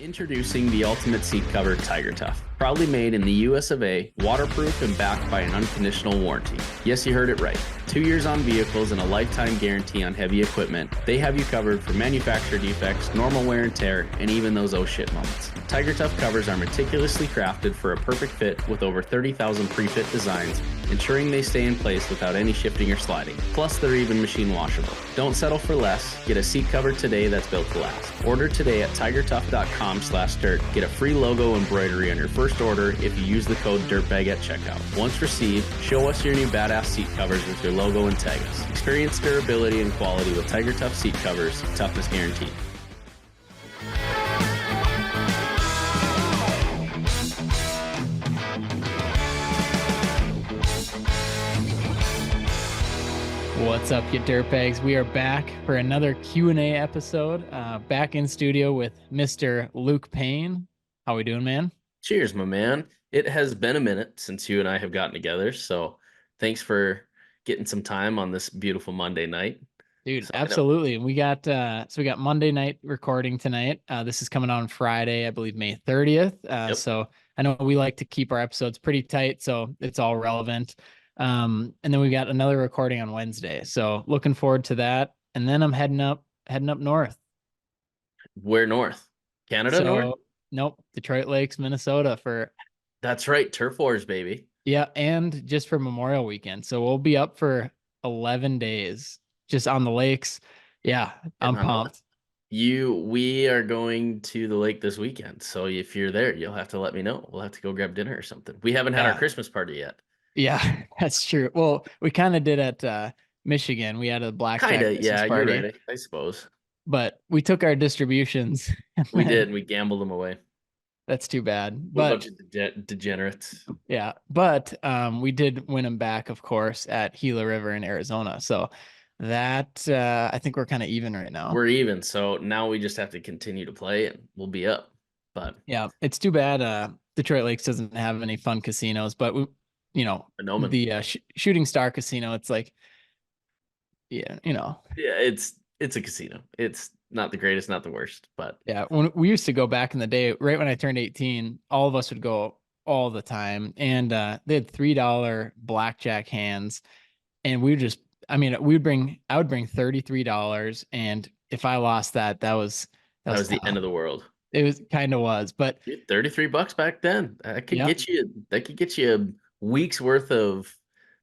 Introducing the ultimate seat cover, Tiger Tough. Proudly made in the US of A, waterproof and backed by an unconditional warranty. Yes, you heard it right. 2 years on vehicles and a lifetime guarantee on heavy equipment. They have you covered for manufacturer defects, normal wear and tear, and even those oh shit moments. Tiger Tough covers are meticulously crafted for a perfect fit with over 30,000 pre-fit designs, ensuring they stay in place without any shifting or sliding. Plus, they're even machine washable. Don't settle for less. Get a seat cover today that's built to last. Order today at tigertough.com/dirt. Get a free logo embroidery on your first order if you use the code DIRTBAG at checkout. Once received, show us your new badass seat covers with your logo and tag us. Experience durability and quality with Tiger Tough seat covers. Toughness guaranteed. What's up, you dirtbags? We are back for another Q&A episode. Back in studio with Mr. Luke Payne. How we doing, man? Cheers, my man. It has been a minute since you and I have gotten together, so thanks for getting some time on this beautiful Monday night. Dude, absolutely. We got Monday night recording tonight. This is coming on Friday, I believe May 30th. Yep. So I know we like to keep our episodes pretty tight, so it's all relevant. And then we got another recording on Wednesday. So looking forward to that. And then I'm heading up north. Where north? Canada north? Nope, Detroit Lakes, Minnesota for. That's right, Turf Wars, baby. Yeah, and just for Memorial Weekend. So we'll be up for 11 days just on the lakes. Yeah, I'm pumped. We are going to the lake this weekend. So if you're there, you'll have to let me know. We'll have to go grab dinner or something. We haven't had our Christmas party yet. Yeah, that's true. Well, we kind of did at Michigan. We had a blackjack Christmas party. You're right, I suppose. But we took our distributions. We did. We gambled them away. That's too bad. We're a bunch of degenerates. Yeah, but we did win them back, of course, at Gila River in Arizona. So that I think we're kind of even right now. We're even. So now we just have to continue to play and we'll be up. But yeah, it's too bad Detroit Lakes doesn't have any fun casinos, but the Shooting Star Casino, it's like, yeah, it's a casino. It's not the greatest, not the worst, but yeah, when we used to go back in the day, right when I turned 18, all of us would go all the time, and they had $3 blackjack hands, and I would bring $33, and if I lost that was the end of the world. It was but $33 back then. That could get you a week's worth of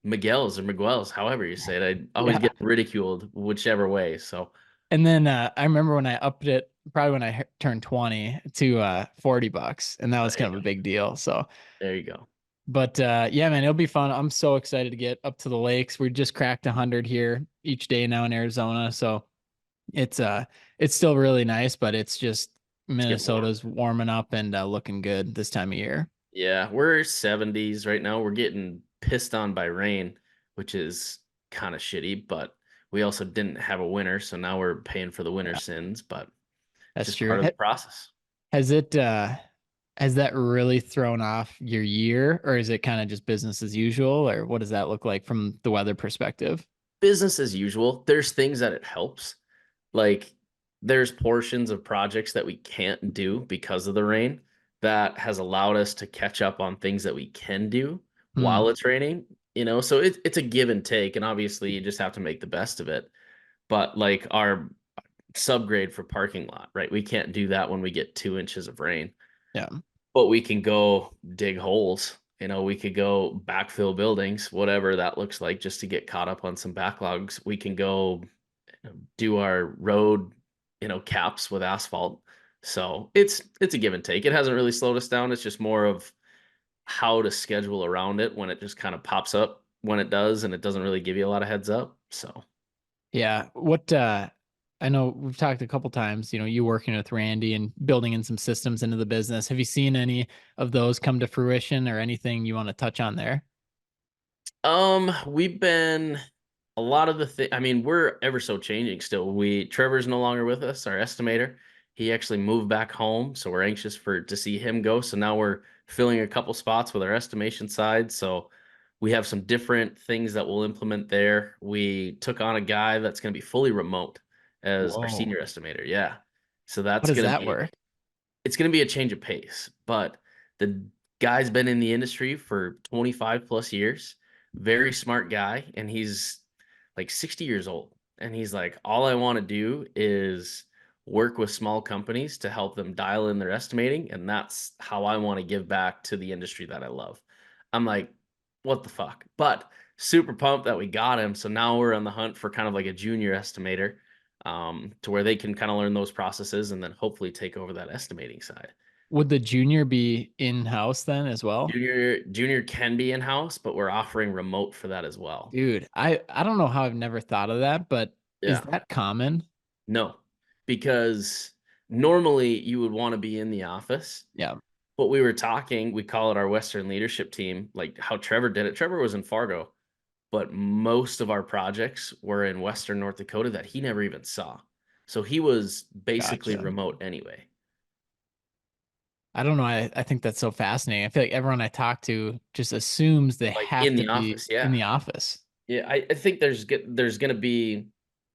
Miguel's or Miguel's, however you say it. I always get ridiculed whichever way. So, and then I remember when I upped it, probably when I turned 20 to $40, and that was kind of a big deal. So there you go. But yeah, man, it'll be fun. I'm so excited to get up to the lakes. We just cracked 100 here each day now in Arizona, so it's still really nice, but it's just Minnesota's warming up and looking good this time of year. Yeah, we're 70s right now. We're getting pissed on by rain, which is kind of shitty, but we also didn't have a winter, so now we're paying for the winter sins, but that's just true. Part of the process. Has that really thrown off your year, or is it kind of just business as usual, or what does that look like from the weather perspective? Business as usual. There's things that it helps. Like there's portions of projects that we can't do because of the rain that has allowed us to catch up on things that we can do while it's raining, so it's a give and take. And obviously you just have to make the best of it. But like our subgrade for parking lot, right? We can't do that when we get 2 inches of rain. Yeah. But we can go dig holes, we could go backfill buildings, whatever that looks like, just to get caught up on some backlogs. We can go do our road, caps with asphalt. So it's a give and take. It hasn't really slowed us down. It's just more of how to schedule around it when it just kind of pops up when it does, and it doesn't really give you a lot of heads up. So yeah, what I know we've talked a couple times, you working with Randy and building in some systems into the business. Have you seen any of those come to fruition, or anything you want to touch on there? We've been a lot of the thing. I mean, we're ever so changing still. Trevor's no longer with us, our estimator. He actually moved back home, so we're anxious to see him go. So now we're filling a couple spots with our estimation side. So we have some different things that we'll implement there. We took on a guy that's going to be fully remote as our senior estimator. Yeah. So that's going to work. it's going to be a change of pace, but the guy's been in the industry for 25 plus years, very smart guy, and he's like 60 years old. And he's like, all I want to do is work with small companies to help them dial in their estimating. And that's how I want to give back to the industry that I love. I'm like, what the fuck? But super pumped that we got him. So now we're on the hunt for kind of like a junior estimator, to where they can kind of learn those processes and then hopefully take over that estimating side. Would the junior be in-house then as well? Junior can be in house, but we're offering remote for that as well. Dude, I don't know how I've never thought of that, but is Yeah, that common? no, because normally you would want to be in the office. Yeah, But we were talking, we call it our Western leadership team, like how Trevor did it. Trevor was in Fargo, but most of our projects were in Western North Dakota that he never even saw. So he was basically gotcha. remote anyway. I don't know. I think that's so fascinating. I feel like everyone I talk to just assumes they Like have in to the be office, in yeah. the office. Yeah, I think there's going to be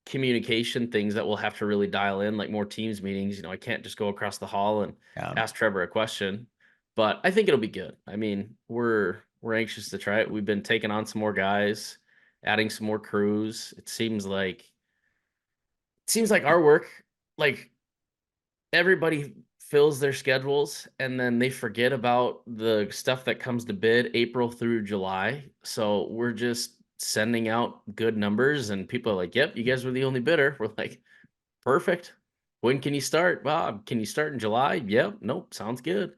communication things that we'll have to really dial in, like more Teams meetings. I can't just go across the hall and Yeah. ask Trevor a question, but I think it'll be good. I mean, we're anxious to try it. We've been taking on some more guys, adding some more crews. It seems like our work, like everybody fills their schedules and then they forget about the stuff that comes to bid April through July. So we're just sending out good numbers and people are like, "Yep, you guys were the only bidder." We're like, "Perfect. When can you start?" "Bob, can you start in July?" "Yep." "Nope, sounds good."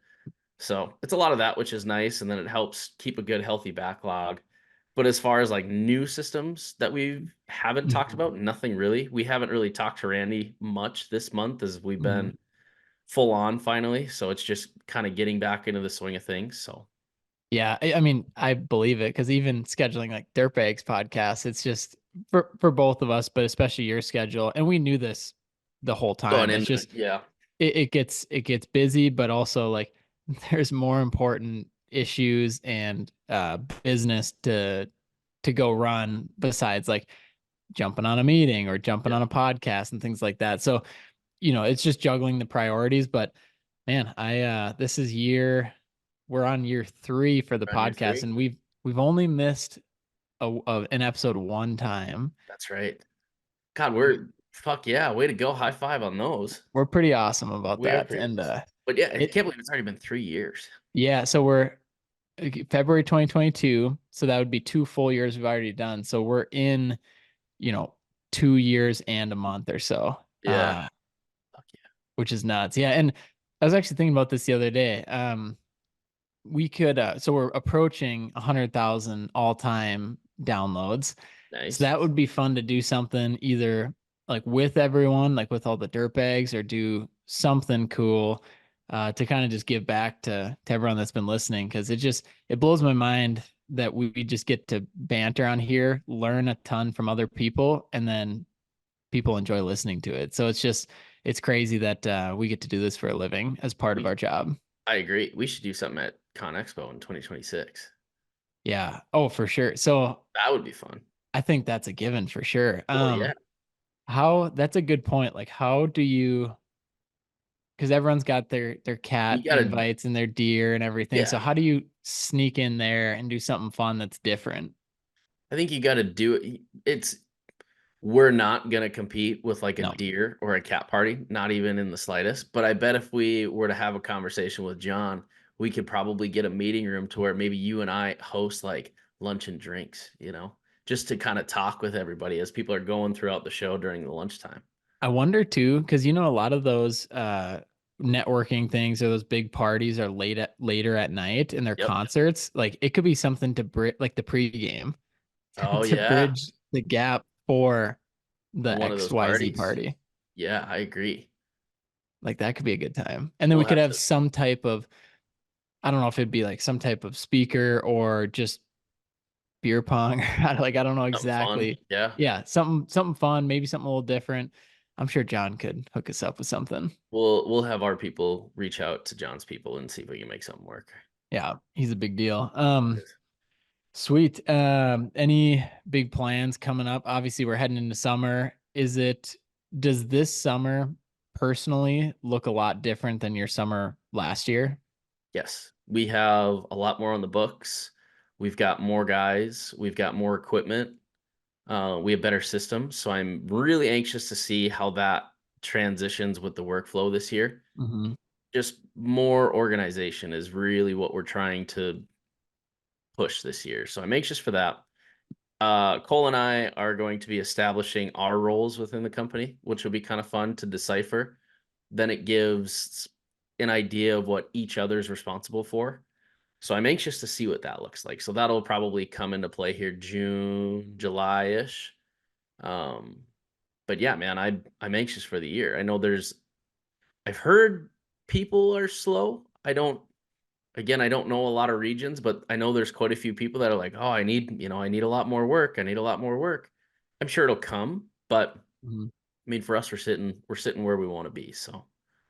So it's a lot of that, which is nice. And then it helps keep a good, healthy backlog. But as far as like new systems that we haven't talked Mhm. about, nothing really. We haven't really talked to Randy much this month as we've Mhm. been full on finally. So it's just kind of getting back into the swing of things. So Yeah, I mean, I believe it because even scheduling like Dirtbags podcasts, it's just for both of us, but especially your schedule. And we knew this the whole going time. It's in, just yeah, it gets busy, but also like there's more important issues and business to go run besides like jumping on a meeting or jumping yeah, on a podcast and things like that. So, it's just juggling the priorities. But man, this is we're on year 3 for the on year podcast, three. and we've only missed an episode one time. That's right. God, we're fuck yeah, way to go. High five on those. We're pretty awesome about We are that. pretty And awesome. But yeah, I it can't believe it's already been 3 years. yeah, so we're February 2022, so that would be 2 full years we've already done. So we're in, you know, 2 years and a month or so. Yeah. Fuck Which is nuts. Yeah, and I was actually thinking about this the other day. We could so we're approaching 100,000 all-time downloads. yeah. So Nice. that would be fun to do something either like with everyone, like with all the dirt bags, or do something cool to kind of just give back to everyone that's been listening, because it blows my mind that we just get to banter on here, learn a ton from other people, and then people enjoy listening to it. So it's crazy that we get to do this for a living as part of We our job. I agree. We should do something at Con Expo in 2026. Yeah. Oh, for sure. So That would be fun. I think that's a given for sure. Well, yeah. How that's a good point. Like, how do you? Because everyone's got their You cat gotta, invites and their deer and everything. So yeah. how do you sneak in there and do something fun that's different? I think you gotta do it. We're not gonna compete with like a No, deer or a cat party, not even in the slightest. But I bet if we were to have a conversation with John, we could probably get a meeting room to where maybe you and I host like lunch and drinks, just to kind of talk with everybody as people are going throughout the show during the lunchtime. I wonder too, because a lot of those networking things or those big parties are later at night and their Yep. concerts. Like it could be something to like the pregame Oh to yeah. bridge the gap for the One of those XYZ parties. party. Yeah, I agree. Like that could be a good time. And then we We'll could have have to some type of, I don't know if it'd be like some type of speaker or just beer pong. Like I don't know something fun. exactly. Yeah. Yeah, something fun, maybe something a little different. I'm sure John could hook us up with something. We'll have our people reach out to John's people and see if we can make something work. Yeah, he's a big deal. Yes. Sweet. Any big plans coming up? Obviously, we're heading into summer. Does this summer personally look a lot different than your summer last year? Yes, we have a lot more on the books. We've got more guys. We've got more equipment. We have better systems. So I'm really anxious to see how that transitions with the workflow this year. Hmm. Just more organization is really what we're trying to push this year. So I'm anxious for that. Cole and I are going to be establishing our roles within the company, which will be kind of fun to decipher. Then it gives an idea of what each other's responsible for. So I'm anxious to see what that looks like. So that'll probably come into play here June, July-ish. Um, but yeah, man, I'm anxious for the year. I've heard people are slow. I don't know a lot of regions, but I know there's quite a few people that are like, oh, I need a lot more work. I need a lot more work. I'm sure it'll come, but I mean, for us, we're sitting where we want to be. So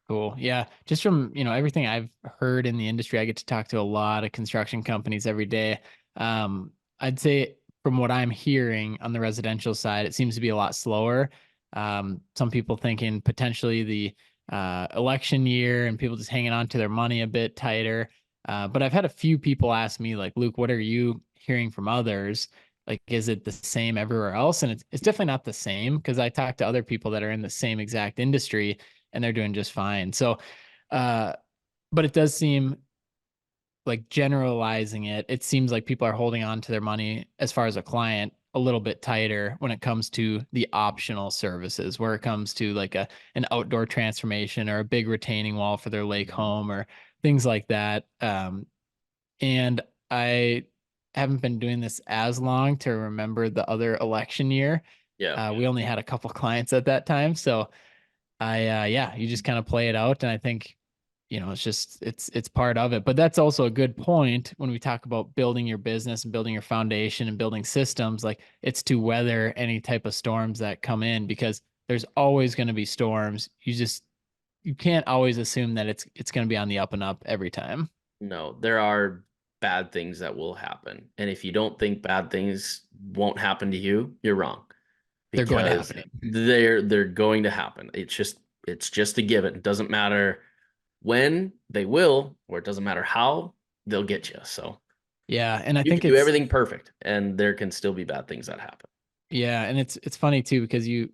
Cool. Yeah. Just from, everything I've heard in the industry, I get to talk to a lot of construction companies every day. I'd say from what I'm hearing on the residential side, it seems to be a lot slower. Some people thinking potentially the election year and people just hanging on to their money a bit tighter. But I've had a few people ask me, like, Luke, what are you hearing from others? Like, is it the same everywhere else? And it's definitely not the same, because I talk to other people that are in the same exact industry and they're doing just fine. So, uh, but it does seem like, generalizing it, it seems like people are holding on to their money as far as a client a little bit tighter when it comes to the optional services, where it comes to like an outdoor transformation or a big retaining wall for their lake home or things like that. And I haven't been doing this as long to remember the other election year. yeah, We only had a couple clients at that time, so yeah, you just kind of play it out. And I think, it's just, it's part of it. But that's also a good point when we talk about building your business and building your foundation and building systems. Like, it's to weather any type of storms that come in, because there's always going to be storms. You can't always assume that it's going to be on the up and up every time. no, there are bad things that will happen. And if you don't think bad things won't happen to you, you're wrong They're going to because happen. they're going to happen. It's just a given. It doesn't matter when they will, or it doesn't matter how they'll get you. So Yeah. And I you think can do it's, everything perfect, and there can still be bad things that happen. Yeah, and it's funny too, because you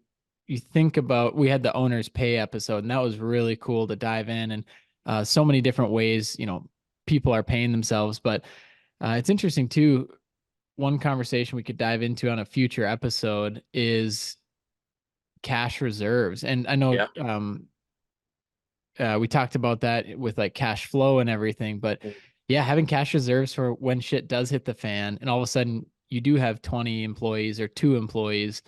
think about, we had the owner's pay episode, and that was really cool to dive in, and so many different ways, people are paying themselves. But it's interesting too. One conversation we could dive into on a future episode is cash reserves. And I know Yeah. we talked about that with like cash flow and everything, but yeah, having cash reserves for when shit does hit the fan, and all of a sudden you do have 20 employees or 2 employees,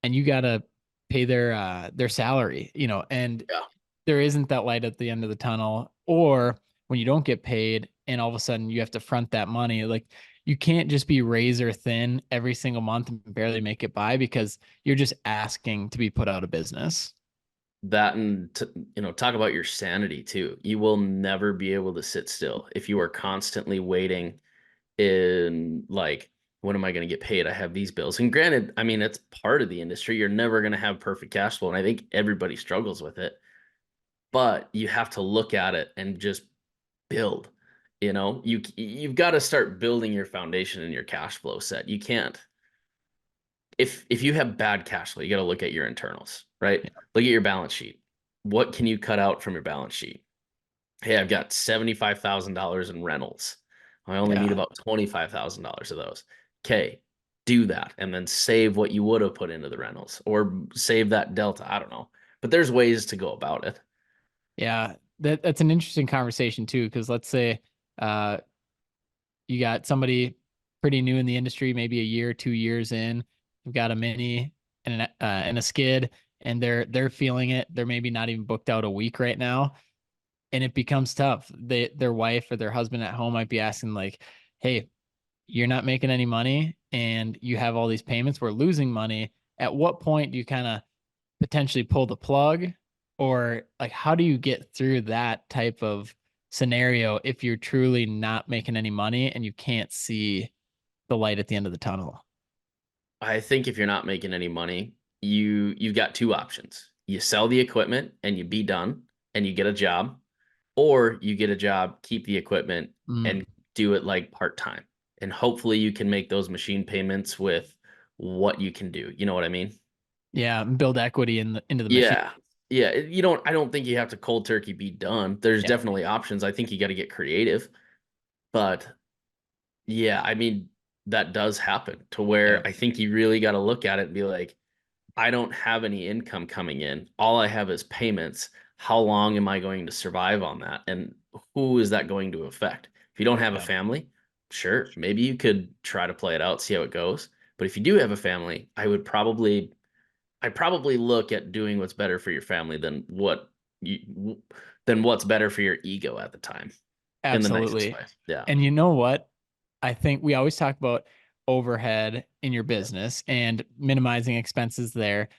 and you gotta pay their salary, and Yeah. there isn't that light at the end of the tunnel. Or when you don't get paid and all of a sudden you have to front that money, like, you can't just be razor thin every single month and barely make it by, because you're just asking to be put out of business. That and talk about your sanity too. You will never be able to sit still if you are constantly waiting in like, when am I going to get paid? I have these bills. And granted, I mean, it's part of the industry. You're never going to have perfect cash flow. And I think everybody struggles with it, but you have to look at it and just build. You've got to start building your foundation and your cash flow set. You can't, if you have bad cash flow, you got to look at your internals, right? Look at your balance sheet. What can you cut out from your balance sheet? Hey, I've got $75,000 in rentals. I only need Yeah. about $25,000 of those. Okay, do that and then save what you would have put into the rentals, or save that delta. I don't know. But there's ways to go about it. Yeah. That's an interesting conversation too, because let's say uh you got somebody pretty new in the industry, maybe a year, 2 years in. You've got a mini and a skid, and they're feeling it. They're maybe not even booked out a week right now, and it becomes tough. Their wife or their husband at home might be asking, like, "Hey, you're not making any money, and you have all these payments. We're losing money. At what point do you kind of potentially pull the plug?" Or like, how do you get through that type of scenario if you're truly not making any money and you can't see the light at the end of the tunnel? I think if you're not making any money, you've got two options. you sell the equipment and you be done and you get a job, or you get a job, keep the equipment Mm, and do it like part-time. And hopefully you can make those machine payments with what you can do. You know what I mean? yeah, build equity into the machine. Yeah. Yeah. I don't think you have to cold turkey be done. There's Yeah, definitely options. I think you got to get creative. But yeah, I mean, that does happen to yeah, where I think you really got to look at it and be like, I don't have any income coming in. All I have is payments. How long am I going to survive on that? And who is that going to affect? If you don't have a yeah. family, sure, maybe you could try to play it out, see how it goes. But if you do have a family, I probably look at doing what's better for your family than what's better for your ego at the time in the nicest Absolutely. way. Yeah. And you know what? I think we always talk about overhead in your business and minimizing expenses there.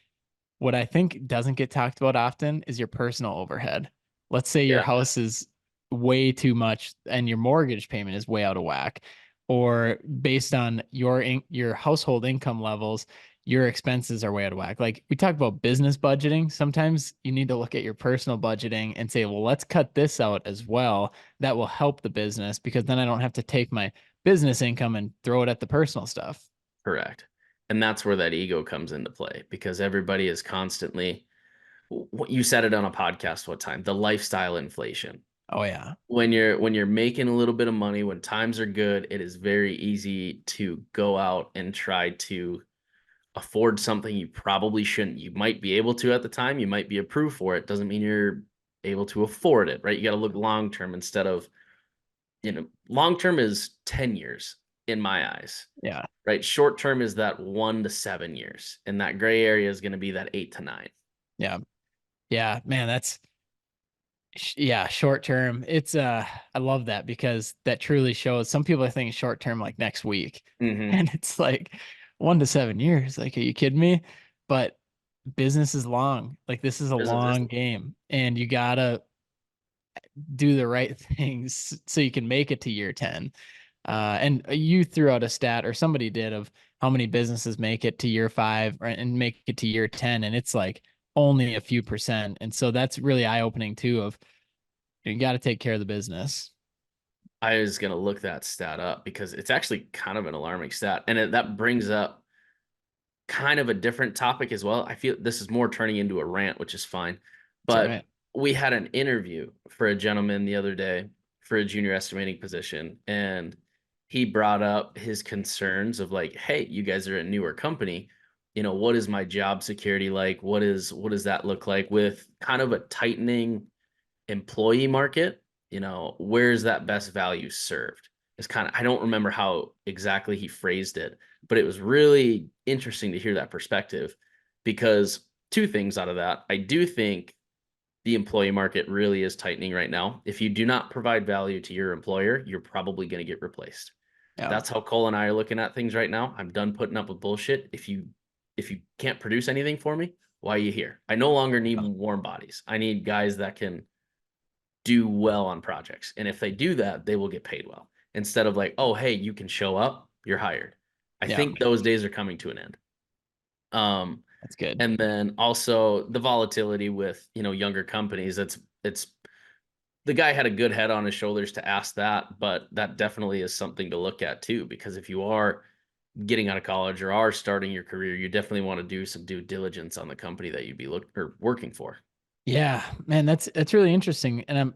What I think doesn't get talked about often is your personal overhead. Let's say your Yeah. house is way too much and your mortgage payment is way out of whack, or based on your household income levels, your expenses are way out of whack. Like we talk about business budgeting, sometimes you need to look at your personal budgeting and say, well, let's cut this out as well. That will help the business because then I don't have to take my business income and throw it at the personal stuff. Correct. And that's where that ego comes into play because everybody is constantly, what you said it on a podcast what time, the lifestyle inflation. Oh yeah. When you're making a little bit of money, when times are good, it is very easy to go out and try to afford something you probably shouldn't. You might be able to at the time, you might be approved for it. Doesn't mean you're able to afford it, right? You got to look long term instead of, long term is 10 years in my eyes, Yeah. right? Short term is that 1 to 7 years, and that gray area is going to be that 8 to 9. Yeah. Yeah, man, yeah, short term. It's I love that because that truly shows some people are thinking short term like next week. Mm-hmm. And it's like 1 to 7 years. Like, are you kidding me? But business is long. Like this is a Business is long game and you gotta do the right things so you can make it to year 10. And you threw out a stat or somebody did of how many businesses make it to year 5 and make it to year 10. And it's like only a few percent. And so that's really eye opening too of you got to take care of the business. I was going to look that stat up because it's actually kind of an alarming stat. And that brings up kind of a different topic as well. I feel this is more turning into a rant, which is fine. It's all But right. we had an interview for a gentleman the other day for a junior estimating position. And he brought up his concerns of like, hey, you guys are a newer company. What is my job security like? What does that look like with kind of a tightening employee market? Where's that best value served? It's kind of, I don't remember how exactly he phrased it, but it was really interesting to hear that perspective because two things out of that. I do think the employee market really is tightening right now. If you do not provide value to your employer, you're probably going to get replaced. Yeah. That's how Cole and I are looking at things right now. I'm done putting up with bullshit. If you can't produce anything for me, why are you here? I no longer need warm bodies. I need guys that can do well on projects. And if they do that, they will get paid well. Instead of like, oh, hey, you can show up, you're hired. I Yeah. think those days are coming to an end. Um, That's good. and then also the volatility with, younger companies. It's the guy had a good head on his shoulders to ask that, but that definitely is something to look at too, because if you are getting out of college or are starting your career, you definitely want to do some due diligence on the company that you'd be working for. Yeah, man, that's really interesting. And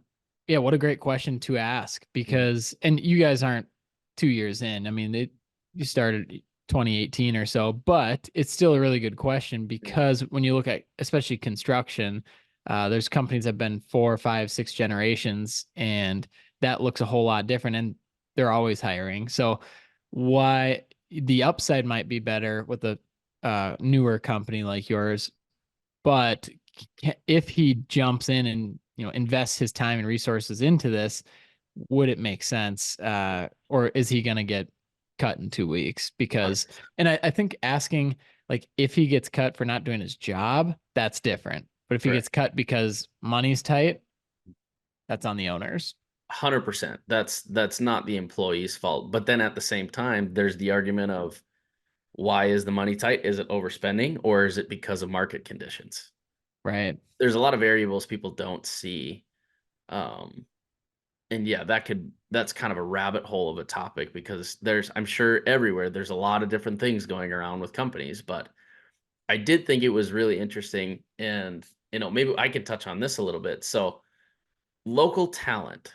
yeah, what a great question to ask Mhm. because and you guys aren't 2 years in. I mean, you started 2018 or so, but it's still a really good question because when you look at especially construction, there's companies that have been 4, 5, 6 generations, and that looks a whole lot different, and they're always hiring. So why the upside might be better with a newer company like yours, but if he jumps in and invests his time and resources into this, would it make sense? Or is he going to get cut in 2 weeks? Because, 100%. and I think asking like if he gets cut for not doing his job, that's different. But if he gets Correct. cut because money's tight, that's on the owners. 100%. That's not the employee's fault. But then at the same time, there's the argument of why is the money tight? Is it overspending or is it because of market conditions? Right. There's a lot of variables people don't see. Um, and yeah, that's kind of a rabbit hole of a topic because I'm sure everywhere there's a lot of different things going around with companies, but I did think it was really interesting. And, maybe I could touch on this a little bit. So local talent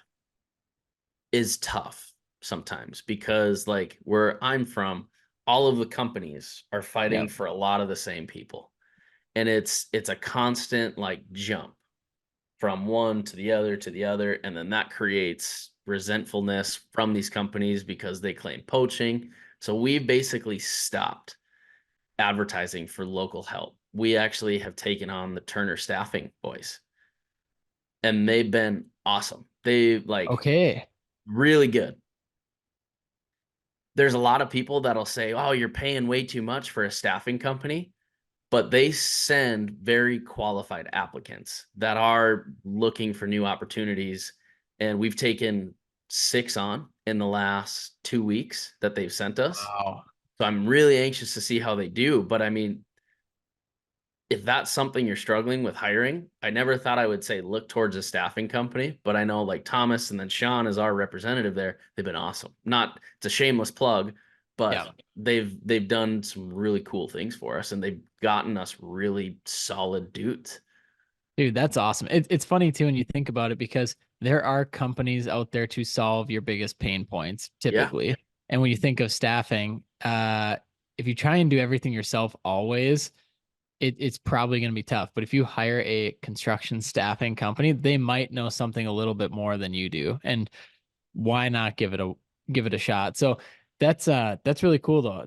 is tough sometimes because like where I'm from, all of the companies are Yeah. fighting for a lot of the same people. And it's a constant like jump from one to the other, and then that creates resentfulness from these companies because they claim poaching. So we basically stopped advertising for local help. We actually have taken on the Turner Staffing boys, and they've been awesome. They like Okay. really good. There's a lot of people that'll say, "Oh, you're paying way too much for a staffing company." But they send very qualified applicants that are looking for new opportunities, and we've taken 6 on in the last 2 weeks that they've sent us. Wow. So I'm really anxious to see how they do, but I mean, if that's something you're struggling with hiring, I never thought I would say look towards a staffing company, but I know like Thomas and then Sean is our representative there. They've been awesome. Not it's a shameless plug, but Yeah. they've done some really cool things for us and they've gotten us really solid dudes. Dude, that's awesome. It's funny too when you think about it because there are companies out there to solve your biggest pain points Yeah, typically. And when you think of staffing, if you try and do everything yourself always, it's probably going to be tough. But if you hire a construction staffing company, they might know something a little bit more than you do. And why not give it a shot? So that's really cool though.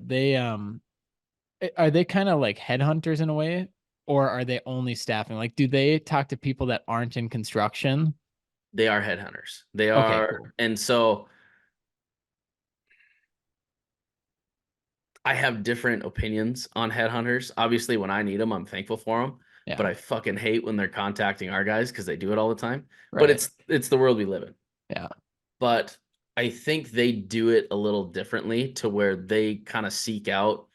Are they kind of like headhunters in a way, or are they only staffing? Like, do they talk to people that aren't in construction? they are headhunters. They Okay, are, cool. and so I have different opinions on headhunters. Obviously, when I need them, I'm thankful for them. But Yeah, I fucking hate when they're contacting our guys because they do it all the time. But right. it's the world we live in. Yeah. But I think they do it a little differently to where they kind of seek out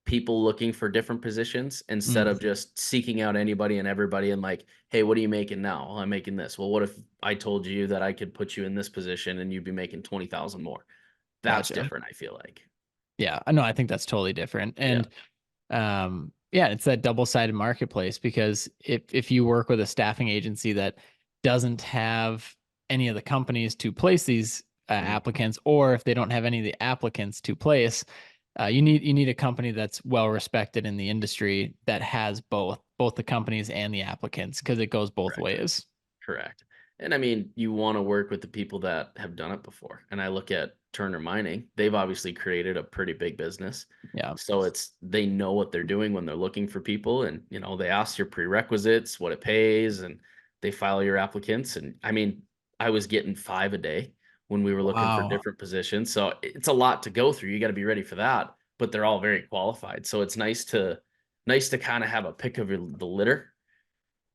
people looking for different positions instead Mm, of just seeking out anybody and everybody and like, hey, what are you making now? Well, I'm making this. Well, what if I told you that I could put you in this position and you'd be making 20,000 more? That's gotcha. different, I feel like. Yeah, I know. I think that's totally different. Yeah. And yeah, it's that double-sided marketplace because if you work with a staffing agency that doesn't have any of the companies to place these Mhm. applicants, or if they don't have any of the applicants to place, you need a company that's well respected in the industry that has both the companies and the applicants because it goes both Correct. ways. Correct. And I mean, you want to work with the people that have done it before. And I look at Turner Mining, they've obviously created a pretty big business. Yeah. So they know what they're doing when they're looking for people. And, they ask your prerequisites, what it pays, and they file your applicants. And I mean, I was getting 5 a day when we were looking for Wow. different positions. So it's a lot to go through. You got to be ready for that. But they're all very qualified. So it's nice to kind of have a pick of the litter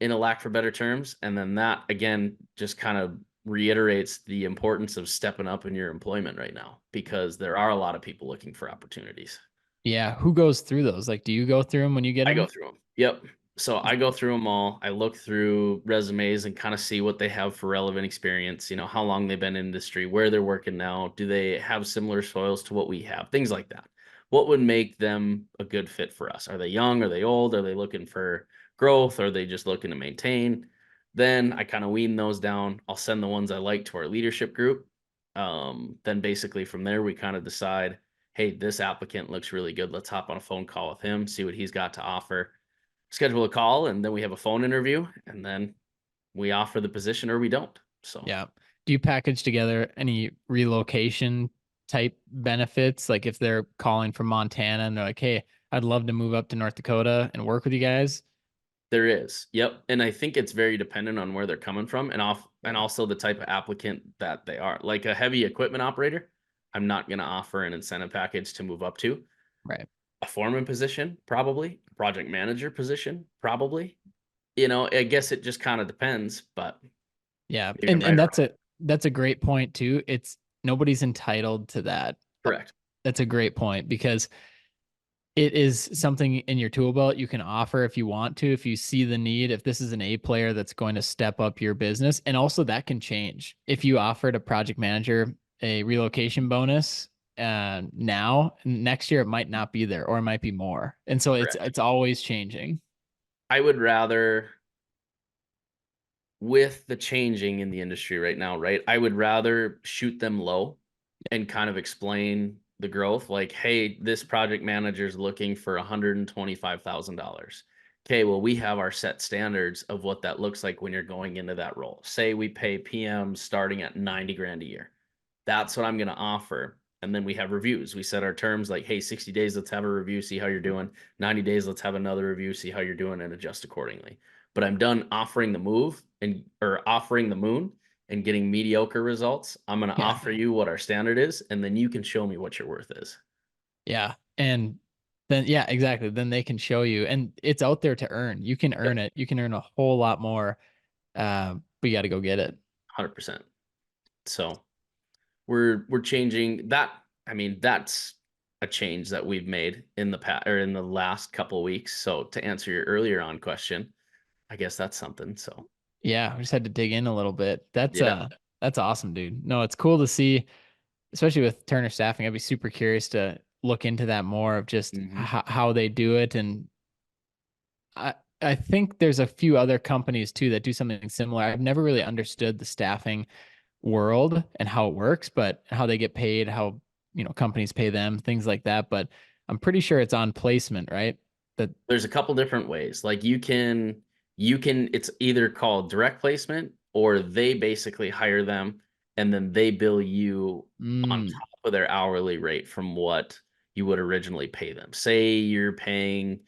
in a lack for better terms. And then that again just kind of reiterates the importance of stepping up in your employment right now because there are a lot of people looking for opportunities. Yeah. Who goes through those? Like, do you go through them when you get I go them? through them. Yep. So I go through them all. I look through resumes and kind of see what they have for relevant experience, how long they've been in industry, where they're working now, do they have similar soils to what we have, things like that. What would make them a good fit for us? Are they young? Are they old? Are they looking for growth? Are they just looking to maintain? Then I kind of wean those down. I'll send the ones I like to our leadership group. Then basically from there, we kind of decide, hey, this applicant looks really good. Let's hop on a phone call with him, see what he's got to offer, schedule a call, and then we have a phone interview, and then we offer the position or we don't. So Yeah. Do you package together any relocation type benefits? Like if they're calling from Montana and they're like, hey, I'd love to move up to North Dakota and work with you guys. there is, yep, and I think it's very dependent on where they're coming from and Yeah. also the type of applicant that they are. Like a heavy equipment operator, I'm not going to offer an incentive package to move up to. Right. A foreman position, probably. A project manager position, probably. I guess it just kind of depends, but Yeah. maybe I'm And right or that's a great point too. It's nobody's entitled to that. wrong. Correct. That's a great point because it is something in your tool belt you can offer if you want to, if you see the need, if this is an A player that's going to step up your business. And also that can change. If you offered a project manager a relocation bonus now, next year it might not be there or it might be more. And so Correct. it's always changing. I would rather, with the changing in the industry right now, right? I would rather shoot them low and kind of explain the growth. Like, hey, this project manager is looking for $125,000. Okay, well, we have our set standards of what that looks like when you're going into that role. Say we pay PMs starting at 90 grand a year. That's what I'm going to offer. And then we have reviews. We set our terms like, hey, 60 days, let's have a review, see how you're doing. 90 days, let's have another review, see how you're doing, and adjust accordingly. But I'm done offering the move and or offering the moon and getting mediocre results. I'm going to Yeah. offer you what our standard is, and then you can show me what your worth is. Yeah. And then, yeah, exactly. Then they can show you, and it's out there to earn. You can Yep, earn it. You can earn a whole lot more. But you got to go get it. 100%. So we're changing that. I mean, that's a change that we've made in the past or in the last couple of weeks. So to answer your earlier on question, I guess that's something. So Yeah, we just had to dig in a little bit. yeah. That's awesome, dude. No, it's cool to see, especially with Turner Staffing. I'd be super curious to look into that more of just Hmm. how they do it. And I I think there's a few other companies too that do something similar. I've never really understood the staffing world and how it works, but how they get paid, how, companies pay them, things like that. But I'm pretty sure it's on placement, right? That There's a couple different ways. Like you can it's either called direct placement or they basically hire them and then they bill you on mm, top of their hourly rate from what you would originally pay them. Say you're paying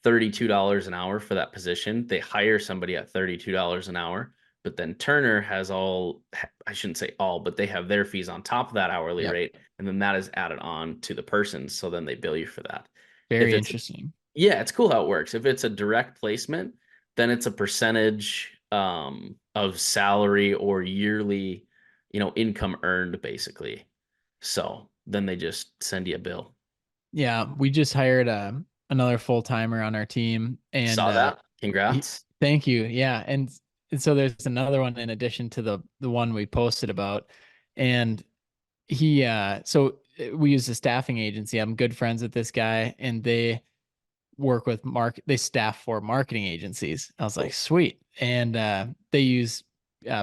$32 an hour for that position. They hire somebody at $32 an hour, but then Turner has all, I shouldn't say all, but they have their fees on top of that hourly yep, rate, and then that is added on to the person. So then they bill you for that. If very it's interesting. Yeah, it's cool how it works. If it's a direct placement, then it's a percentage of salary or yearly, income earned basically. So then they just send you a bill. Yeah, we just hired another full timer on our team, and Saw that. he, Congrats. thank you. Yeah, and so there's another one in addition to the one we posted about, and he we use a staffing agency. I'm good friends with this guy, and they work with they staff for marketing agencies. I was like, Cool. sweet, and they use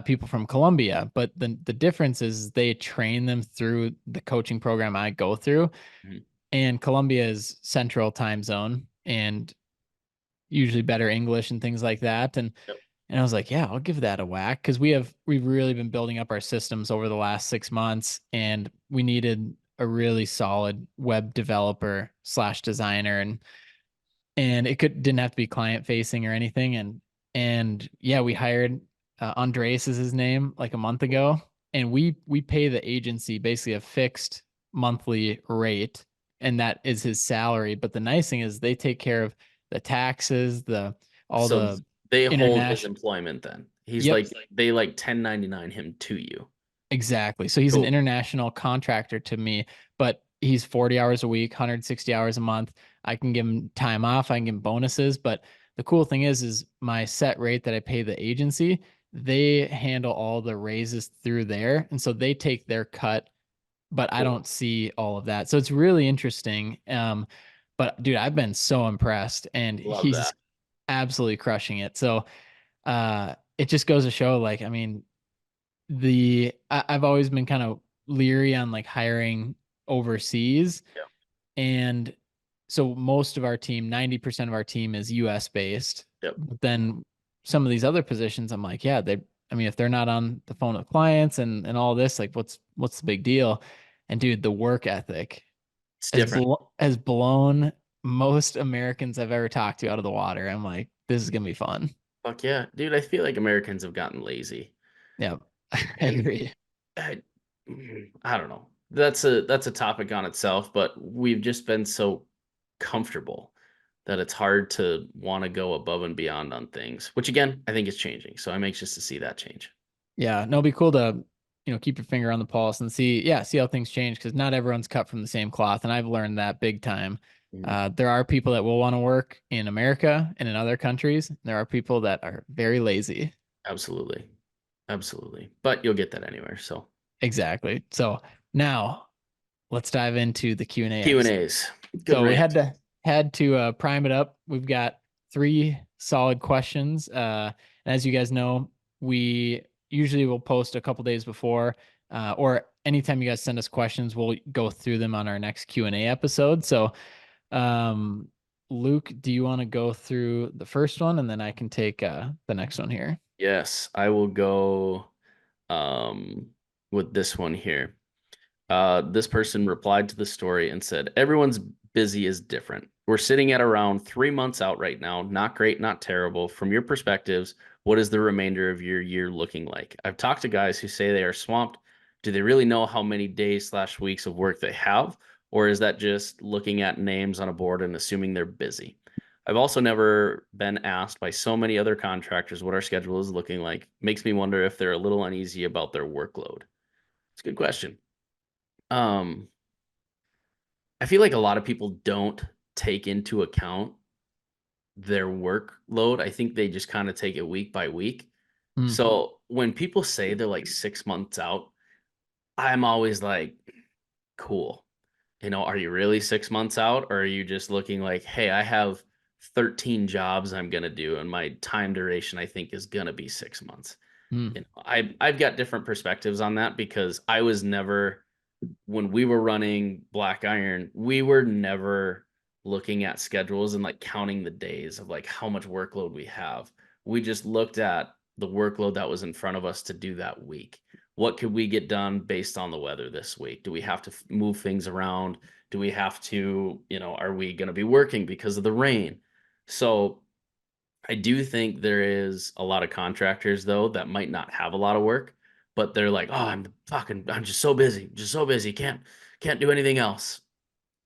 people from Colombia, but the difference is they train them through the coaching program I go through, Mhm. and Colombia is central time zone and usually better English and things like that. Yep. And I was like, yeah, I'll give that a whack because we've really been building up our systems over the last 6 months, and we needed a really solid web developer slash designer, and it didn't have to be client facing or anything. And yeah, we hired Andres is his name like a month Cool. ago, and we pay the agency basically a fixed monthly rate, and that is his salary. But the nice thing is they take care of the taxes, the all So the they hold his international. employment then. He's Yep, like they like 1099 him to you. exactly. So he's an Cool. international contractor to me, but he's 40 hours a week, 160 hours a month. I can give him time off, I can give him bonuses, but the cool thing is my set rate that I pay the agency, they handle all the raises through there. And so they take their cut, but I Cool. don't see all of that. So it's really interesting. But dude, I've been so impressed, and Love he's that. absolutely crushing it. So it just goes to show, like, I mean, I've always been kind of leery on like hiring overseas. Yep. And so most of our team, 90% of our team is US based. Yep. But then some of these other positions, I'm like, yeah, I mean, if they're not on the phone with clients and all this, like what's the big deal? And dude, the work ethic It's different. has blown most Americans I've ever talked to out of the water. I'm like, this is gonna be fun. Fuck yeah. Dude, I feel like Americans have gotten lazy. Yeah, I And agree. I, I don't know. That's a topic on itself, but we've just been so comfortable that it's hard to want to go above and beyond on things, which again, I think is changing. So I'm anxious to see that change. Yeah, no, it'd be cool to, keep your finger on the pulse and see how things change because not everyone's cut from the same cloth. And I've learned that big time. Mhm. There are people that will want to work in America and in other countries. There are people that are very lazy. Absolutely. Absolutely. But you'll get that anywhere. So Exactly. So now let's dive into the Q&A Q and episode. A's. Good So we rant. had to prime it up. We've got 3 solid questions. And as you guys know, we usually will post a couple days before, or anytime you guys send us questions, we'll go through them on our next Q&A episode. So, um, Luke, do you want to go through the first one, and then I can take the next one here? Yes, I will go um, with this one here. This person replied to the story and said, everyone's busy is different. We're sitting at around 3 months out right now. Not great, not terrible. From your perspectives, what is the remainder of your year looking like? I've talked to guys who say they are swamped. Do they really know how many days/weeks of work they have? Or is that just looking at names on a board and assuming they're busy? I've also never been asked by so many other contractors what our schedule is looking like. Makes me wonder if they're a little uneasy about their workload. It's a good question. Um, I feel like a lot of people don't take into account their workload. I think they just kind of take it week by week. Mm, So when people say they're like 6 months out, I'm always like, cool. Are you really 6 months out? Or are you just looking like, hey, I have 13 jobs I'm going to do, and my time duration, I think, is going to be 6 months. mm, I've got different perspectives on that because I was never when we were running Black Iron, we were never looking at schedules and like counting the days of like how much workload we have. We just looked at the workload that was in front of us to do that week. What could we get done based on the weather this week? Do we have to move things around? Do we have to, are we going to be working because of the rain? So I do think there is a lot of contractors though that might not have a lot of work, but they're like, "Oh, I'm just so busy, can't do anything else."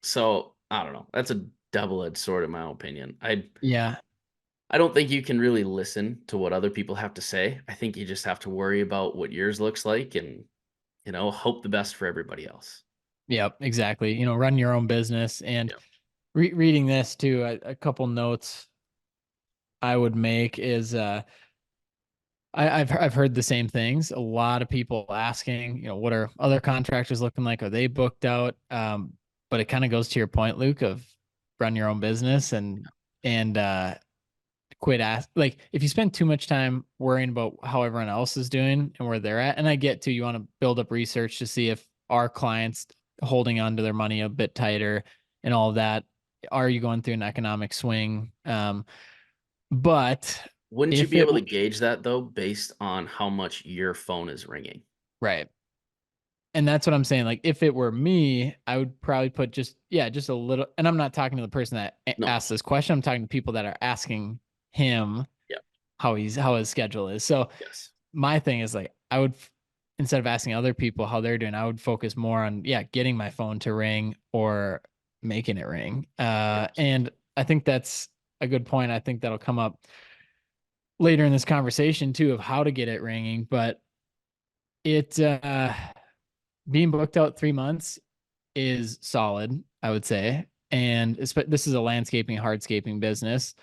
So, I don't know. That's a double-edged sword in my opinion. yeah. I don't think you can really listen to what other people have to say. I think you just have to worry about what yours looks like and, hope the best for everybody else. Yep, exactly. Run your own business. And Yeah. reading this too, a couple notes I would make is I've heard the same things. A lot of people asking, what are other contractors looking like? Are they booked out? But it kind of goes to your point, Luke, of run your own business and quit ask like if you spend too much time worrying about how everyone else is doing and where they're at. And I get to you want to build up research to see if our clients holding on to their money a bit tighter and all of that. Are you going through an economic swing? But Wouldn't you if be it able to gauge that though based on how much your phone is ringing? right. And that's what I'm saying. Like if it were me, I would probably put just a little. And I'm not talking to the person that No. asked this question. I'm talking to people that are asking him Yeah. how his schedule is. So Yes. my thing is like I would instead of asking other people how they're doing, I would focus more on getting my phone to ring or making it ring. Yes. And I think that's a good point. I think that'll come up later in this conversation too of how to get it ringing. But it being booked out 3 months is solid, I would say. And this is a landscaping, hardscaping business.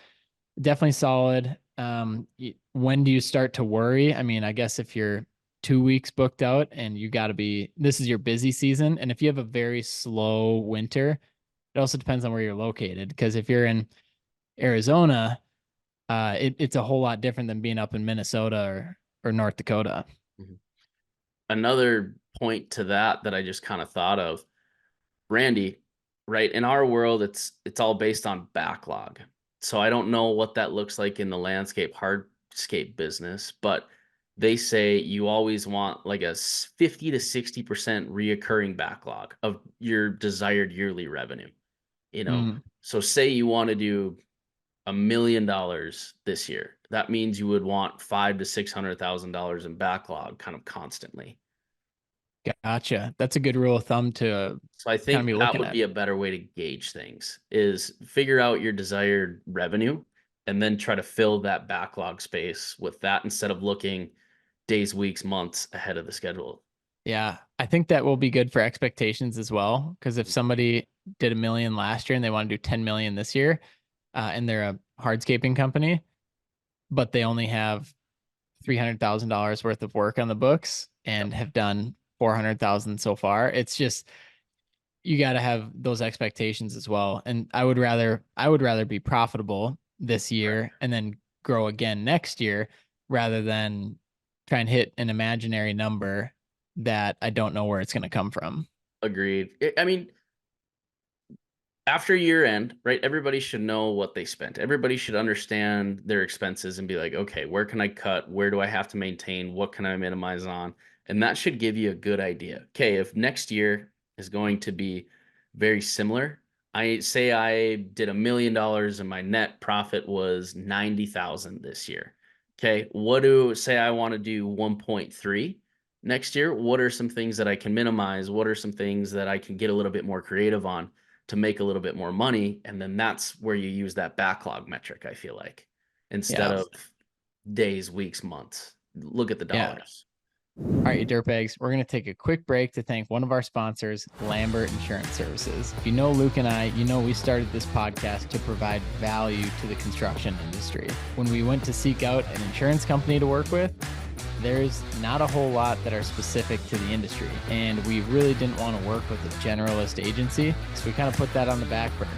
Definitely solid. When do you start to worry? I mean, I guess if you're 2 weeks booked out and you got to be, this is your busy season. And if you have a very slow winter, it also depends on where you're located. Because if you're in Arizona, it's a whole lot different than being up in Minnesota or North Dakota. Mhm. Another point to that I just kind of thought of, Randy, right? In our world, it's all based on backlog. So I don't know what that looks like in the landscape hardscape business, but they say you always want like a 50 to 60% reoccurring backlog of your desired yearly revenue, you know. Mm, So say you want to do $1 million this year. That means you would want five to $600,000 in backlog kind of constantly. gotcha. That's a good rule of thumb to So I kind of think be that looking would at. be a better way to gauge things is figure out your desired revenue and then try to fill that backlog space with that instead of looking days, weeks, months ahead of the schedule. Yeah, I think that will be good for expectations as well. Because if somebody did 1 million last year and they want to do 10 million this year. And they're a hardscaping company, but they only have $300,000 worth of work on the books Yep. and have done 400,000 so far. It's just, you got to have those expectations as well. And I would rather be profitable this Right. year and then grow again next year rather than try and hit an imaginary number that I don't know where it's going to come from. Agreed. I mean, after year end, right? Everybody should know what they spent. Everybody should understand their expenses and be like, okay, where can I cut? Where do I have to maintain? What can I minimize on? And that should give you a good idea. Okay, if next year is going to be very similar, I say I did $1 million and my net profit was 90,000 this year. Okay, what do say I want to do 1.3 next year? What are some things that I can minimize? What are some things that I can get a little bit more creative on to make a little bit more money? And then that's where you use that backlog metric, I feel like, instead Yeah. of days, weeks, months. Look at the Yeah. dollars. All right, you dirtbags, we're going to take a quick break to thank one of our sponsors, Lambert Insurance Services. If you know Luke and I, you know we started this podcast to provide value to the construction industry. When we went to seek out an insurance company to work with, there's not a whole lot that are specific to the industry. And we really didn't want to work with a generalist agency, so we kind of put that on the back burner.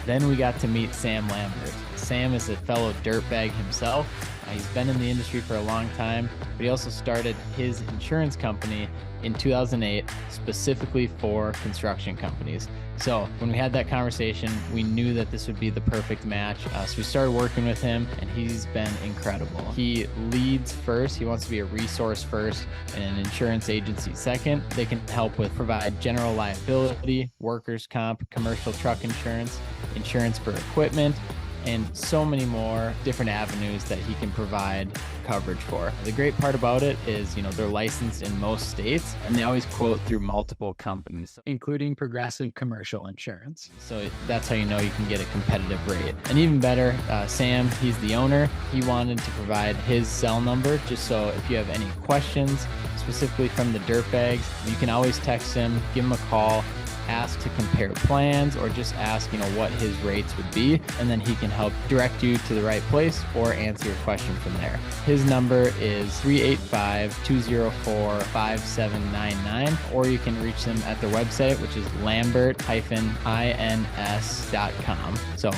Then we got to meet Sam Lambert. Sam is a fellow dirtbag himself. He's been in the industry for a long time, but he also started his insurance company in 2008 specifically for construction companies. So when we had that conversation, we knew that this would be the perfect match. So we started working with him, and he's been incredible. He leads first. He wants to be a resource first and an insurance agency second. They can help with provide general liability, workers' comp, commercial truck insurance, insurance for equipment, and so many more different avenues that he can provide coverage for. The great part about it is, they're licensed in most states and they always quote through multiple companies, including Progressive Commercial Insurance. So that's how you know you can get a competitive rate. And even better, Sam, he's the owner. He wanted to provide his cell number just so if you have any questions, specifically from the dirtbags, you can always text him, give him a call, ask to compare plans, or just ask, what his rates would be. And then he can help direct you to the right place or answer your question from there. His number is 385-204-5799, or you can reach them at their website, which is lambert-ins.com. So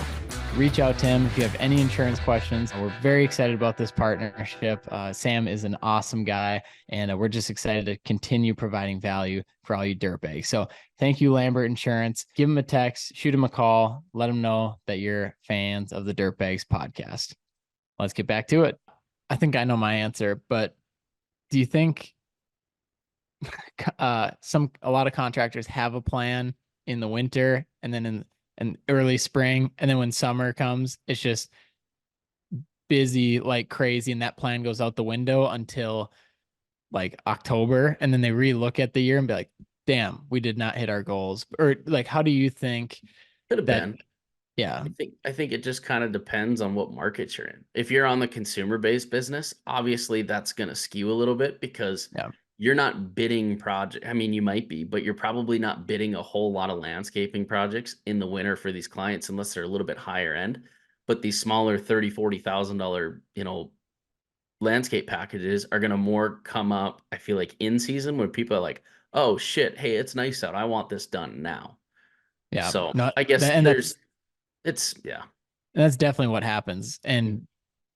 reach out to him if you have any insurance questions. We're very excited about this partnership. Sam is an awesome guy, and we're just excited to continue providing value for all you dirtbags. So thank you, Lambert Insurance. Give him a text, shoot him a call, let him know that you're fans of the Dirtbags podcast. Let's get back to it. I think I know my answer, but do you think a lot of contractors have a plan in the winter and then in early spring, and then when summer comes, it's just busy like crazy, and that plan goes out the window until like October, and then they re-look at the year and be like, damn, we did not hit our goals? Or like, how do you think Could have that? been. Yeah. I think it just kind of depends on what market you're in. If you're on the consumer-based business, obviously that's going to skew a little bit because Yeah. you're not bidding project. I mean, you might be, but you're probably not bidding a whole lot of landscaping projects in the winter for these clients unless they're a little bit higher end. But these smaller 30, $40,000, landscape packages are going to more come up, I feel like, in season where people are like, oh shit, hey, it's nice out. I want this done now. Yeah. So Not I guess that, and yeah. that's definitely what happens. And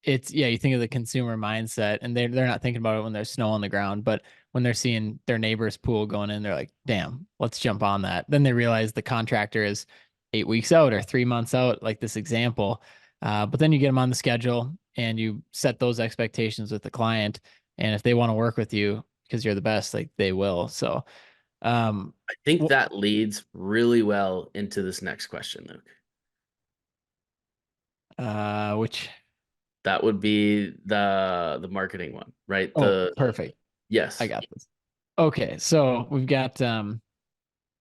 it's, yeah, you think of the consumer mindset, and they're not thinking about it when there's snow on the ground, but when they're seeing their neighbor's pool going in, they're like, damn, let's jump on that. Then they realize the contractor is 8 weeks out or 3 months out, like this example. But then you get them on the schedule and you set those expectations with the client. And if they want to work with you because you're the best, like they will. So, I think wh- that leads really well into this next question, Luke. which, That would be the marketing one, right? oh, perfect. I Yes. got this. Okay. So we've got,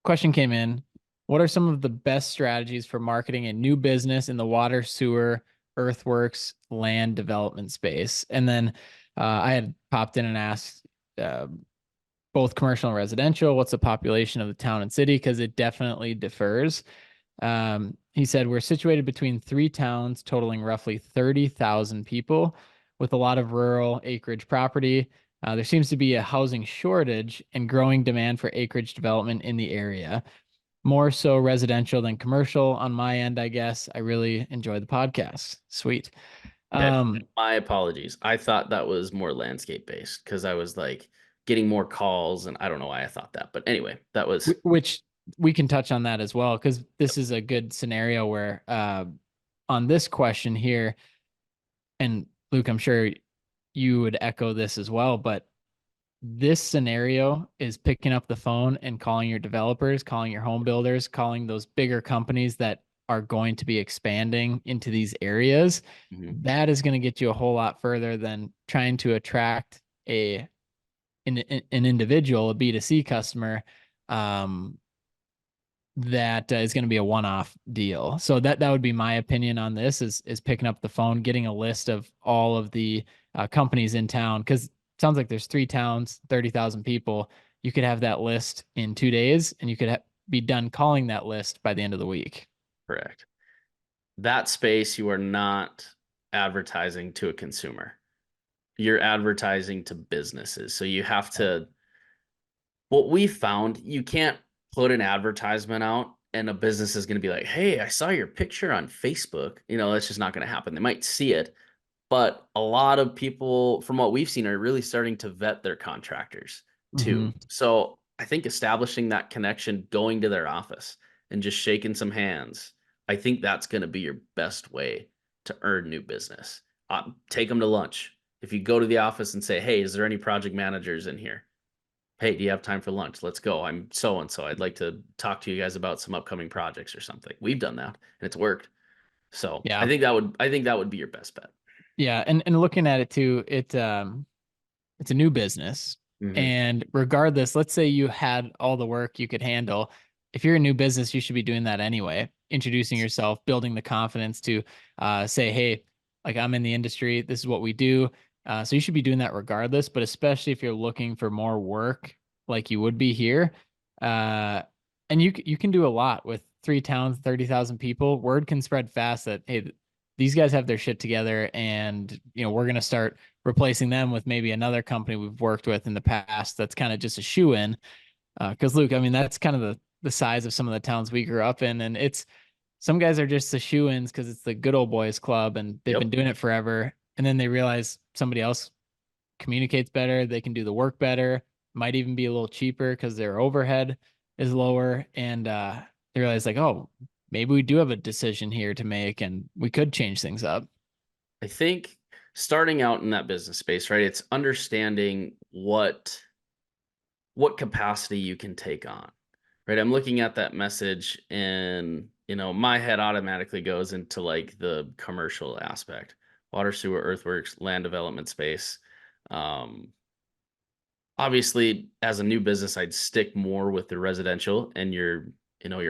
question came in. What are some of the best strategies for marketing a new business in the water, sewer, earthworks, land development space? And then I had popped in and asked, uh, both commercial and residential? What's the population of the town and city? Because it definitely differs. He said, we're situated between three towns totaling roughly 30,000 people with a lot of rural acreage property. There seems to be a housing shortage and growing demand for acreage development in the area. More so residential than commercial on my end, I guess. I really enjoy the podcast. Sweet. Okay. My apologies. I thought that was more landscape based because I was like getting more calls and I don't know why I thought that. But anyway, that was Which we can touch on that as well, because this is a good scenario where on this question here, and Luke, I'm sure you would echo this as well, but this scenario is picking up the phone and calling your developers, calling your home builders, calling those bigger companies that are going to be expanding into these areas. That is going to get you a whole lot further than trying to attract an individual, a B2C customer, that is going to be a one-off deal. So that would be my opinion on this is picking up the phone, getting a list of all of the companies in town, because it sounds like there's three towns, 30,000 people. You could have that list in 2 days and you could be done calling that list by the end of the week. correct. That space, you are not advertising to a consumer. You're advertising to businesses. So you have to, what we found, you can't put an advertisement out and a business is going to be like, hey, I saw your picture on Facebook. That's just not going to happen. They might see it, but a lot of people, from what we've seen, are really starting to vet their contractors too. So I think establishing that connection, going to their office and just shaking some hands, I think that's going to be your best way to earn new business. Take them to lunch. If you go to the office and say, hey, is there any project managers in here? Hey, do you have time for lunch? Let's go. I'm so-and-so. I'd like to talk to you guys about some upcoming projects or something. We've done that and it's worked. So Yeah. I think that would be your best bet. Yeah. And looking at it too, it's a new business. And regardless, let's say you had all the work you could handle. If you're a new business, you should be doing that anyway, introducing yourself, building the confidence to say, hey, like I'm in the industry, this is what we do. So you should be doing that regardless, but especially if you're looking for more work like you would be here. And you can do a lot with three towns, 30,000 people. Word can spread fast that, hey, these guys have their shit together and, we're going to start replacing them with maybe another company we've worked with in the past that's kind of just a shoe in. Because Luke, I mean, that's kind of the size of some of the towns we grew up in. And some guys are just the shoe ins because it's the good old boys club and they've been doing it forever. And then they realize somebody else communicates better. They can do the work better, might even be a little cheaper because their overhead is lower. And they realize like, oh, maybe we do have a decision here to make and we could change things up. I think starting out in that business space, right? It's understanding what capacity you can take on, right? I'm looking at that message and, my head automatically goes into like the commercial aspect, water, sewer, earthworks, land development space. Obviously as a new business, I'd stick more with the residential and your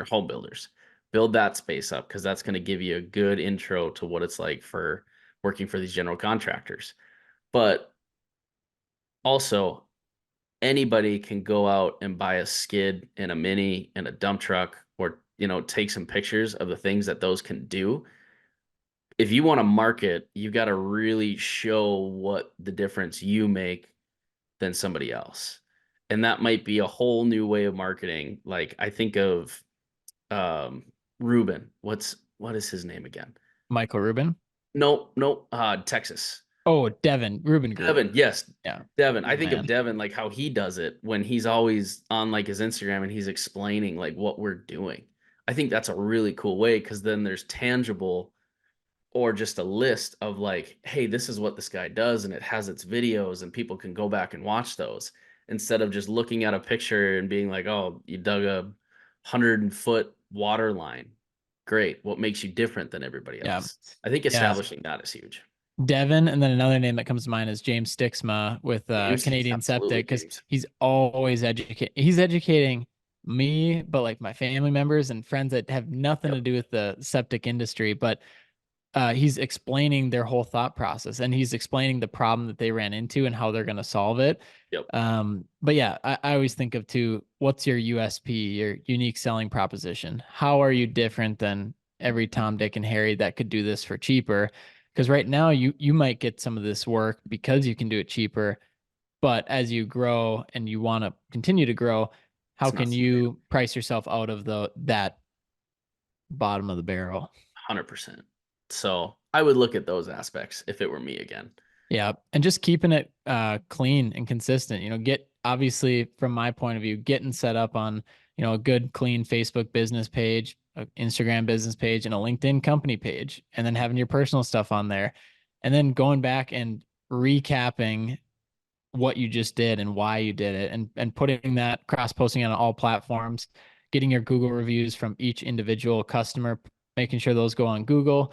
home builders. Build that space up because that's going to give you a good intro to what it's like for working for these general contractors. But also, anybody can go out and buy a skid and a mini and a dump truck or, take some pictures of the things that those can do. If you want to market, you got to really show what the difference you make than somebody else. And that might be a whole new way of marketing. Like I think of Ruben. What is his name again? Michael Rubin. Nope. Texas. Oh, Devin Rubin Group. Devin, yes. Yeah. Devin. I think of Devin, like how he does it when he's always on like his Instagram and he's explaining like what we're doing. I think that's a really cool way because then there's tangible or just a list of like, hey, this is what this guy does and it has its videos and people can go back and watch those instead of just looking at a picture and being like, oh, you dug a 100-foot water line. Great. What makes you different than everybody else? I think establishing that is huge. Devin, and then another name that comes to mind is James Stixma with Canadian Septic, because he's always educating. He's educating me, but like my family members and friends that have nothing to do with the septic industry. But he's explaining their whole thought process, and he's explaining the problem that they ran into and how they're going to solve it. Yep. But yeah, I always think of too, what's your USP, your unique selling proposition? How are you different than every Tom, Dick, and Harry that could do this for cheaper? Because right now you might get some of this work because you can do it cheaper, but as you grow and you want to continue to grow, how It's not can you price yourself out of that bottom of the barrel? 100%. So I would look at those aspects if it were me again. Yeah, and just keeping it clean and consistent. Get, obviously from my point of view, getting set up on a good clean Facebook business page, an Instagram business page, and a LinkedIn company page, and then having your personal stuff on there, and then going back and recapping what you just did and why you did it, and putting that, cross posting on all platforms, getting your Google reviews from each individual customer, making sure those go on Google.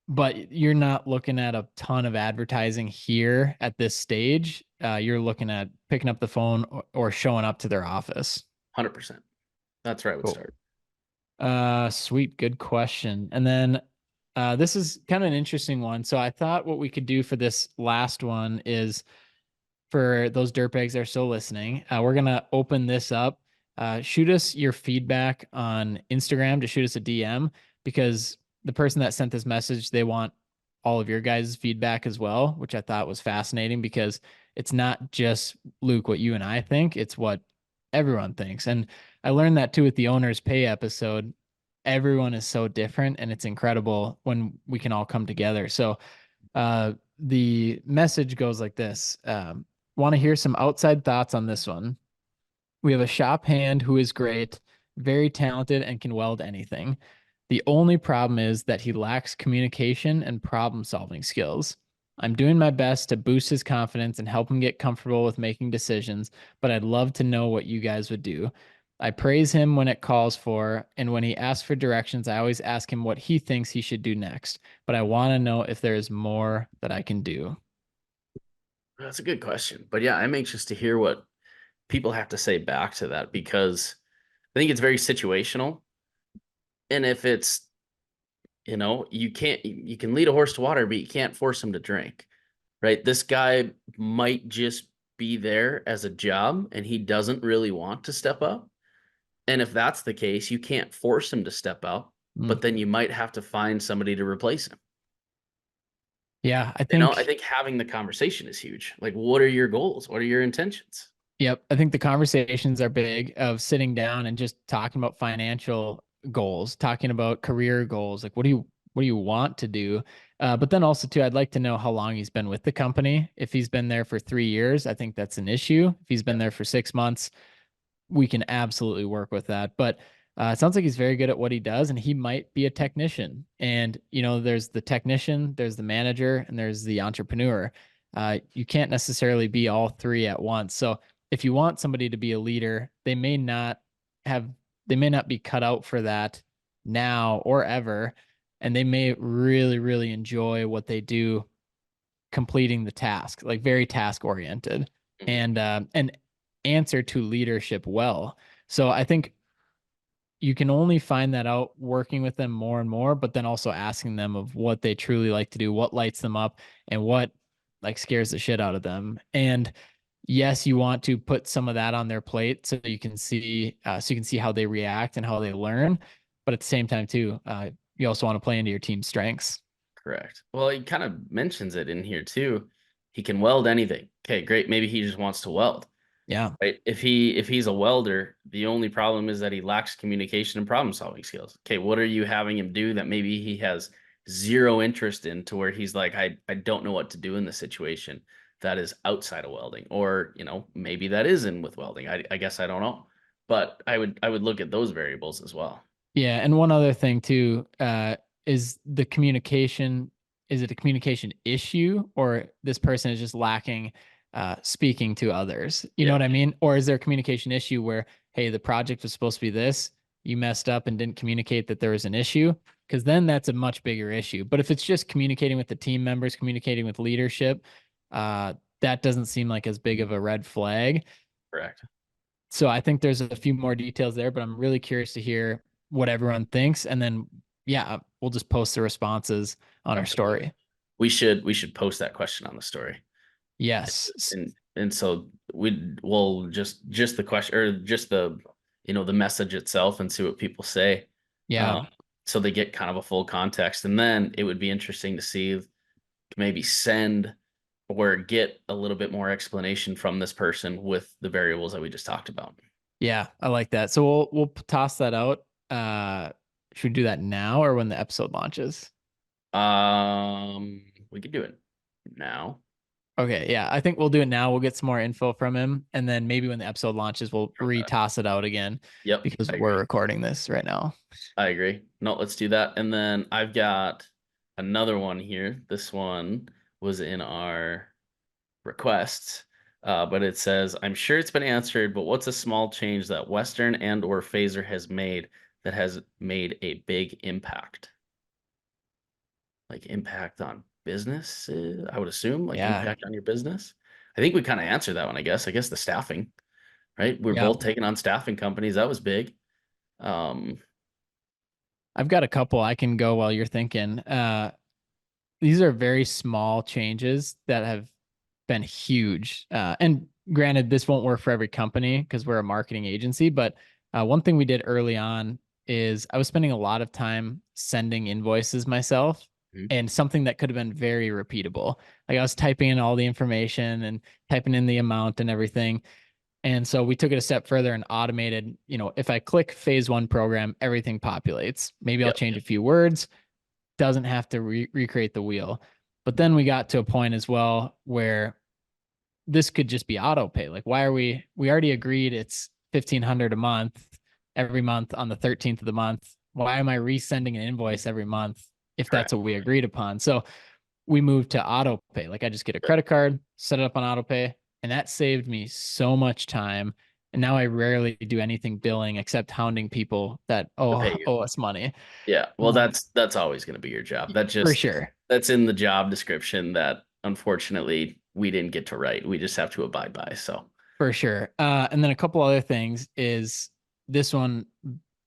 But you're not looking at a ton of advertising here at this stage. You're looking at picking up the phone or showing up to their office. 100%. That's where I would Cool. start. Sweet. Good question. And then this is kind of an interesting one. So I thought what we could do for this last one is, for those dirtbags that are still listening, we're going to open this up. Shoot us your feedback on Instagram, to shoot us a DM, because the person that sent this message, they want all of your guys' feedback as well, which I thought was fascinating, because it's not just, Luke, what you and I think, it's what everyone thinks. And I learned that too with the owner's pay episode. Everyone is so different, and it's incredible when we can all come together. So the message goes like this. Want to hear some outside thoughts on this one. We have a shop hand who is great, very talented, and can weld anything. The only problem is that he lacks communication and problem solving skills. I'm doing my best to boost his confidence and help him get comfortable with making decisions, but I'd love to know what you guys would do. I praise him when it calls for, and when he asks for directions, I always ask him what he thinks he should do next. But I want to know if there is more that I can do. That's a good question. But yeah, I'm anxious to hear what people have to say back to that, because I think it's very situational. And if it's, you can lead a horse to water, but you can't force him to drink, right? This guy might just be there as a job and he doesn't really want to step up. And if that's the case, you can't force him to step up, but then you might have to find somebody to replace him. Yeah, I think having the conversation is huge. Like, what are your goals? What are your intentions? Yep. I think the conversations are big, of sitting down and just talking about financial goals, talking about career goals. Like, what do you want to do? But then also too, I'd like to know how long he's been with the company. If he's been there for 3 years, I think that's an issue. If he's been there for 6 months, we can absolutely work with that. But it sounds like he's very good at what he does, and he might be a technician. And, there's the technician, there's the manager, and there's the entrepreneur. You can't necessarily be all three at once. So if you want somebody to be a leader, they may not be cut out for that now or ever. And they may really, really enjoy what they do, completing the task, like very task oriented, and answer to leadership well. So I think you can only find that out working with them more and more, but then also asking them of what they truly like to do, what lights them up, and what like scares the shit out of them. And yes, you want to put some of that on their plate so you can see how they react and how they learn. But at the same time too, you also want to play into your team's strengths. Correct. Well, he kind of mentions it in here too. He can weld anything. Okay, great. Maybe he just wants to weld. Yeah. Right. If he's a welder, the only problem is that he lacks communication and problem solving skills. Okay, what are you having him do that maybe he has zero interest in, to where he's like, I don't know what to do in this situation that is outside of welding, or maybe that is in with welding. I guess I don't know, but I would look at those variables as well. Yeah, and one other thing too, is the communication. Is it a communication issue, or this person is just lacking speaking to others? You know what I mean? Or is there a communication issue where, hey, the project was supposed to be this, you messed up and didn't communicate that there was an issue? Because then that's a much bigger issue. But if it's just communicating with the team members, communicating with leadership, that doesn't seem like as big of a red flag. Correct. So I think there's a few more details there, but I'm really curious to hear what everyone thinks. And then Yeah, we'll just post the responses on our Absolutely. story. We should post that question on the story. Yes. And so we'll just the question, or just the, the message itself, and see what people say. Yeah. Um, so they get kind of a full context. And then it would be interesting to see, maybe send or get a little bit more explanation from this person with the variables that we just talked about. Yeah, I like that. So we'll toss that out. Should we do that now or when the episode launches? We could do it now. Okay, yeah, I think we'll do it now. We'll get some more info from him, and then maybe when the episode launches, we'll re-toss it out again Yep, because I we're agree. recording this right now. I agree. No, let's do that. And then I've got another one here. This one was in our requests, but it says, I'm sure it's been answered, but what's a small change that Western and or Phaser has made that has made a big impact? Like impact on business, I would assume, like Yeah, impact on your business. I think we kind of answered that one, I guess. I guess the staffing, right? We're yeah. both taking on staffing companies. That was big. I've got a couple I can go while you're thinking. These are very small changes that have been huge. And granted, this won't work for every company because we're a marketing agency. But one thing we did early on is I was spending a lot of time sending invoices myself, Mhm. and something that could have been very repeatable. Like I was typing in all the information and typing in the amount and everything. And so we took it a step further and automated, if I click phase one program, everything populates. Maybe I'll Yep. change a few words, doesn't have to recreate the wheel. But then we got to a point as well where this could just be auto pay. Like, why are we already agreed it's 1,500 a month every month on the 13th of the month. Why am I resending an invoice every month if that's Correct. what we agreed upon? So we moved to auto pay. Like I just get a credit card, set it up on auto pay, and that saved me so much time. And now I rarely do anything billing except hounding people that To owe pay you. owe us money. Yeah. Well, Um, that's always going to be your job. That for just sure. that's in the job description that unfortunately we didn't get to write. We just have to abide by. So For sure. And then a couple other things is this one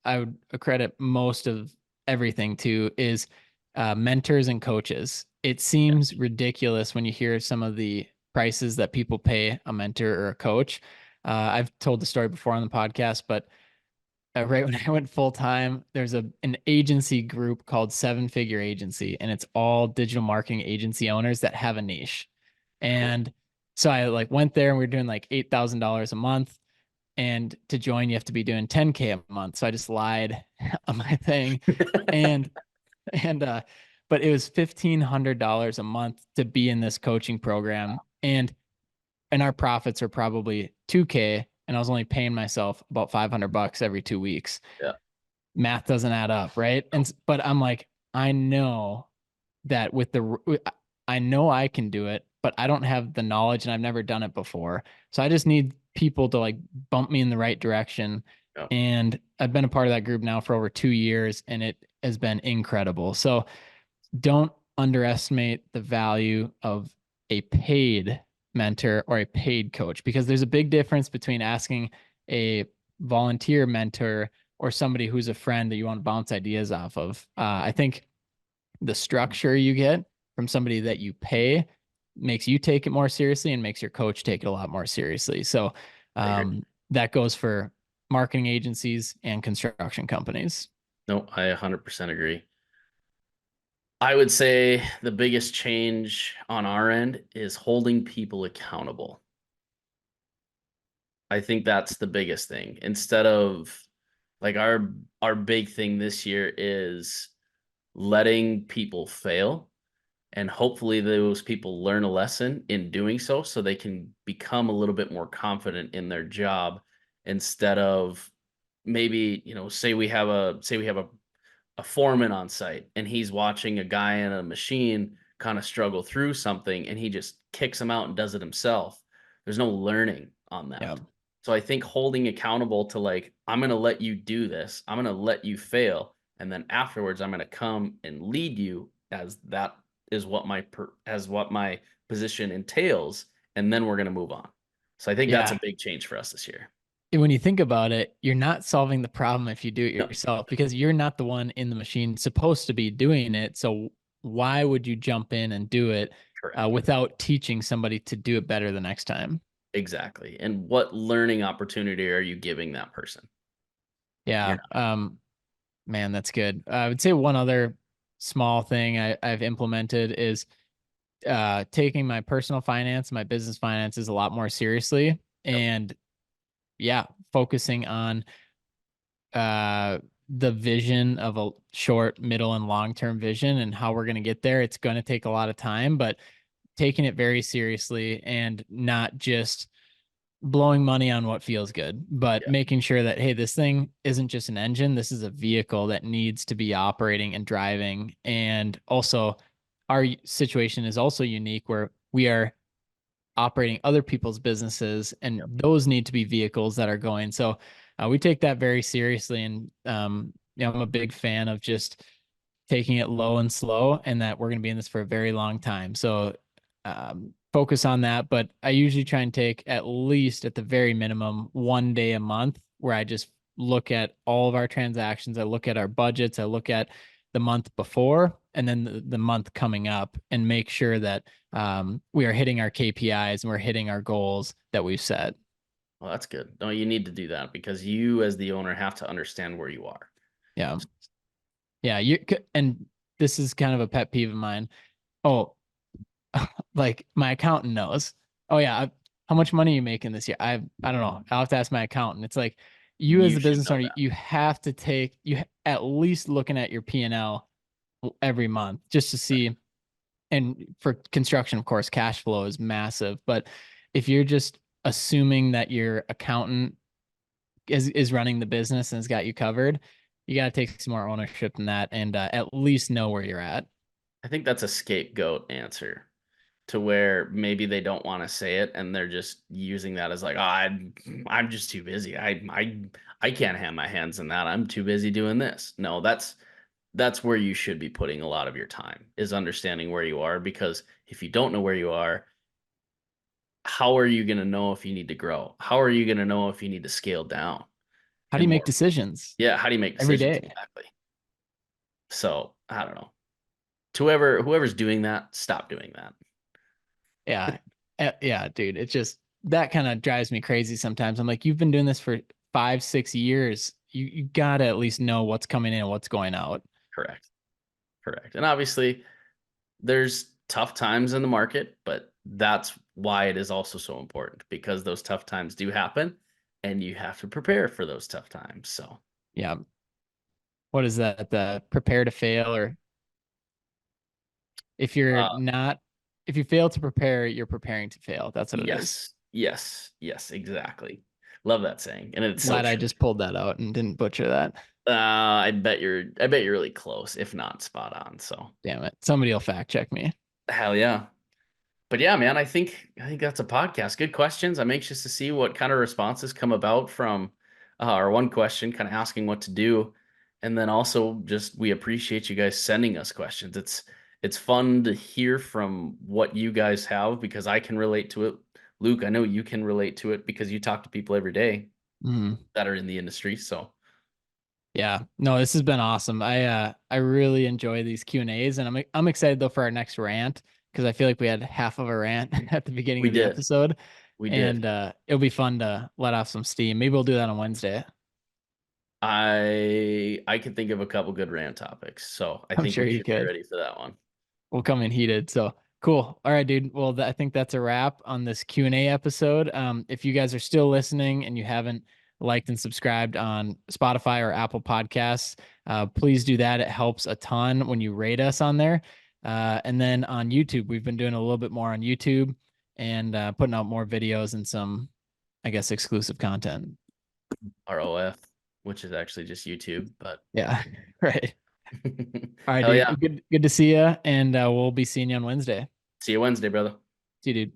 I would accredit most of everything to is mentors and coaches. It yeah, seems ridiculous when you hear some of the prices that people pay a mentor or a coach. I've told the story before on the podcast, but right when I went full time, there's an agency group called Seven Figure Agency, and it's all digital marketing agency owners that have a niche. cool. And so I like went there and we were doing like $8,000 a month. And to join, you have to be doing 10K a month. So I just lied on my thing. And, and, but it was $1,500 a month to be in this coaching program. And our profits are probably 2K. And I was only paying myself about $500 every 2 weeks. Yeah. Math doesn't add up. Right. But I'm like, I know that I know I can do it, but I don't have the knowledge and I've never done it before. So I just need people to like bump me in the right direction. Yeah. And I've been a part of that group now for over 2 years and it has been incredible. So don't underestimate the value of a paid mentor or a paid coach because there's a big difference between asking a volunteer mentor or somebody who's a friend that you want to bounce ideas off of. I think the structure you get from somebody that you pay makes you take it more seriously and makes your coach take it a lot more seriously. So I agree. that goes for marketing agencies and construction companies. No, I 100% agree. I would say the biggest change on our end is holding people accountable. I think that's the biggest thing. Instead of, like, our big thing this year is letting people fail, and hopefully those people learn a lesson in doing so they can become a little bit more confident in their job, instead of, maybe, say we have a foreman on site and he's watching a guy in a machine kind of struggle through something and he just kicks him out and does it himself. There's no learning on Yeah. that. So I think holding accountable to, like, I'm going to let you do this. I'm going to let you fail. And then afterwards, I'm going to come and lead you, as that is what my position entails. And then we're going to move on. So I think that's Yeah. a big change for us this year. when you think about it, you're not solving the problem if you do it No, yourself, because you're not the one in the machine supposed to be doing it. So why would you jump in and do it correct. without teaching somebody to do it better the next time? Exactly. And what learning opportunity are you giving that person? Yeah. You're not. Man, that's good. I would say one other small thing I've implemented is taking my personal finance, my business finances a lot more seriously. Yep. And yeah, focusing on uh the vision of a short, middle, and long-term vision and how we're going to get there. It's going to take a lot of time, but taking it very seriously and not just blowing money on what feels good, but Yeah. making sure that, hey, this thing isn't just an engine. This is a vehicle that needs to be operating and driving. And also, our situation is also unique where we are operating other people's businesses, and Yep. those need to be vehicles that are going. So we take that very seriously. And, I'm a big fan of just taking it low and slow, and that we're going to be in this for a very long time. So focus on that. But I usually try and take at least at the very minimum 1 day a month where I just look at all of our transactions. I look at our budgets. I look at the month before and then the month coming up, and make sure that we are hitting our KPIs and we're hitting our goals that we've set. Well, that's good. No, you need to do that because you, as the owner, have to understand where you are. Yeah. Yeah. And this is kind of a pet peeve of mine. Oh, like my accountant knows. Oh yeah, how much money are you making this year? I don't know. I'll have to ask my accountant. It's like you as You the should business know owner, that. you have to take at least looking at your P&L every month just to see. And for construction, of course, cash flow is massive. But if you're just assuming that your accountant is running the business and has got you covered, you got to take some more ownership in that, and at least know where you're at. I think that's a scapegoat answer to where maybe they don't want to say it and they're just using that as like, oh, I'm just too busy. I can't have my hands in that. I'm too busy doing this. No, that's where you should be putting a lot of your time, is understanding where you are, because if you don't know where you are, how are you going to know if you need to grow? How are you going to know if you need to scale down? How do And you make more, decisions yeah, how do you make every decisions? day? Exactly. So I don't know. To whoever's doing that, stop doing that. Yeah. Yeah, dude. It's just that kind of drives me crazy sometimes. I'm like, you've been doing this for 5, 6 years. You gotta at least know what's coming in and what's going out. Correct. Correct. And obviously, there's tough times in the market, but that's why it is also so important, because those tough times do happen and you have to prepare for those tough times. So, Yeah. What is that? The prepare to fail, or if you're uh, not, if you fail to prepare, you're preparing to fail. That's what it is. yes, yes, yes, exactly. Love that saying. And it's so Glad I true. just pulled that out and didn't butcher that. I bet you're really close, if not spot on. So, Damn it. Somebody will fact check me. hell yeah. But yeah, man, I think that's a podcast. Good questions. I'm anxious to see what kind of responses come about from our one question, kind of asking what to do, and then also just we appreciate you guys sending us questions. It's fun to hear from what you guys have, because I can relate to it. Luke, I know you can relate to it because you talk to people every day Mhm. that are in the industry. So Yeah, no, this has been awesome. I really enjoy these Q&As, and I'm excited though for our next rant, because I feel like we had half of a rant at the beginning we of the did, episode, we did. and it'll be fun to let off some steam. Maybe we'll do that on Wednesday. I can think of a couple good rant topics, so I I'm think sure we you should be could. ready for that one. We'll come in heated. So cool. All right, dude. Well, I think that's a wrap on this Q&A episode. If you guys are still listening and you haven't liked and subscribed on Spotify or Apple Podcasts, please do that. It helps a ton when you rate us on there. And then on YouTube, we've been doing a little bit more on YouTube, and putting out more videos and some, I guess, exclusive content. ROF, which is actually just YouTube, but Yeah. Right. All right, hell dude. yeah. Well, good to see you. And we'll be seeing you on Wednesday. See you Wednesday, brother. See you, dude.